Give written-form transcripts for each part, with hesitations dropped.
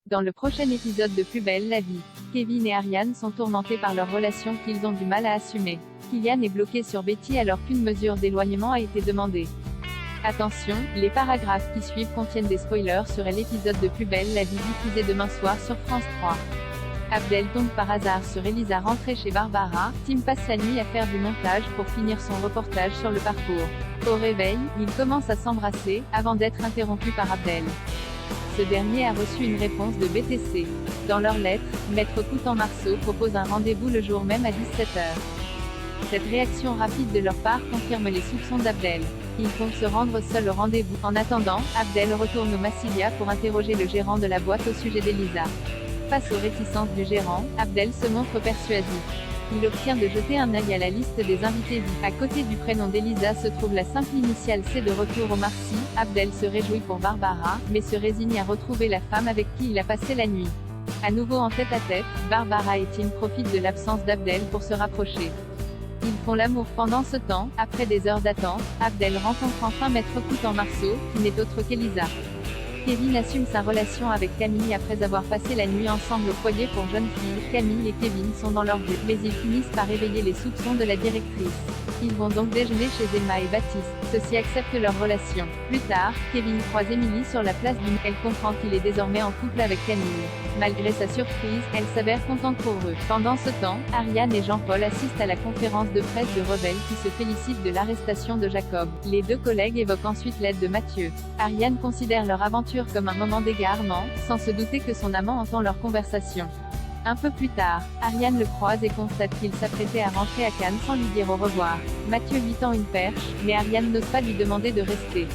Dans le prochain épisode de Plus belle la vie, Kevin et Ariane sont tourmentés par leur relation qu'ils ont du mal à assumer. Kylian est bloqué sur Betty alors qu'une mesure d'éloignement a été demandée. Attention, les paragraphes qui suivent contiennent des spoilers sur l'épisode de Plus belle la vie diffusé demain soir sur France 3. Abdel tombe par hasard sur Elisa rentrée chez Barbara. Tim passe la nuit à faire du montage pour finir son reportage sur le parcours. Au réveil, ils commencent à s'embrasser, avant d'être interrompus par Abdel. Ce dernier a reçu une réponse de BTC. Dans leur lettre, Maître Coutan-Marceau propose un rendez-vous le jour même à 17h. Cette réaction rapide de leur part confirme les soupçons d'Abdel. Ils comptent se rendre seuls au rendez-vous. En attendant, Abdel retourne au Massilia pour interroger le gérant de la boîte au sujet d'Elisa. Face aux réticences du gérant, Abdel se montre persuasif. Il obtient de jeter un œil à la liste des invités. À côté du prénom d'Elisa se trouve la simple initiale C de retour au Marcy. Abdel se réjouit pour Barbara, mais se résigne à retrouver la femme avec qui il a passé la nuit. À nouveau en tête-à-tête, Barbara et Tim profitent de l'absence d'Abdel pour se rapprocher. Ils font l'amour pendant ce temps. Après des heures d'attente, Abdel rencontre enfin Maître Coutan-Marceau, qui n'est autre qu'Elisa. Kevin assume sa relation avec Camille après avoir passé la nuit ensemble au foyer pour jeunes filles. Camille et Kevin sont dans leur but, mais ils finissent par éveiller les soupçons de la directrice. Ils vont donc déjeuner chez Emma et Baptiste. Ceux-ci acceptent leur relation. Plus tard, Kevin croise Emily sur la place d'une. Elle comprend qu'il est désormais en couple avec Camille. Malgré sa surprise, elle s'avère contente pour eux. Pendant ce temps, Ariane et Jean-Paul assistent à la conférence de presse de Rebelle qui se félicite de l'arrestation de Jacob. Les deux collègues évoquent ensuite l'aide de Mathieu. Ariane considère leur aventure comme un moment d'égarement, sans se douter que son amant entend leur conversation. Un peu plus tard, Ariane le croise et constate qu'il s'apprêtait à rentrer à Cannes sans lui dire au revoir. Mathieu lui tend une perche, mais Ariane n'ose pas lui demander de rester.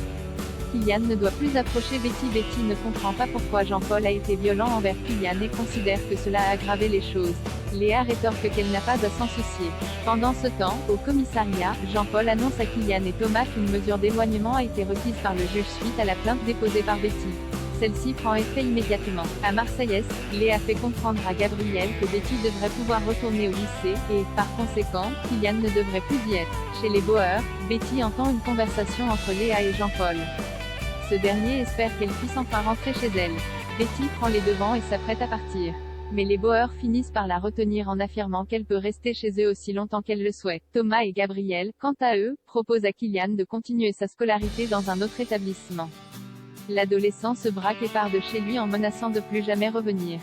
Kylian ne doit plus approcher Betty. Betty ne comprend pas pourquoi Jean-Paul a été violent envers Kylian et considère que cela a aggravé les choses. Léa rétorque qu'elle n'a pas à s'en soucier. Pendant ce temps, au commissariat, Jean-Paul annonce à Kylian et Thomas qu'une mesure d'éloignement a été requise par le juge suite à la plainte déposée par Betty. Celle-ci prend effet immédiatement. À Marseillaise, Léa fait comprendre à Gabriel que Betty devrait pouvoir retourner au lycée, et, par conséquent, Kylian ne devrait plus y être. Chez les Bauer, Betty entend une conversation entre Léa et Jean-Paul. Ce dernier espère qu'elle puisse enfin rentrer chez elle. Betty prend les devants et s'apprête à partir. Mais les Bauer finissent par la retenir en affirmant qu'elle peut rester chez eux aussi longtemps qu'elle le souhaite. Thomas et Gabriel, quant à eux, proposent à Kylian de continuer sa scolarité dans un autre établissement. L'adolescent se braque et part de chez lui en menaçant de plus jamais revenir.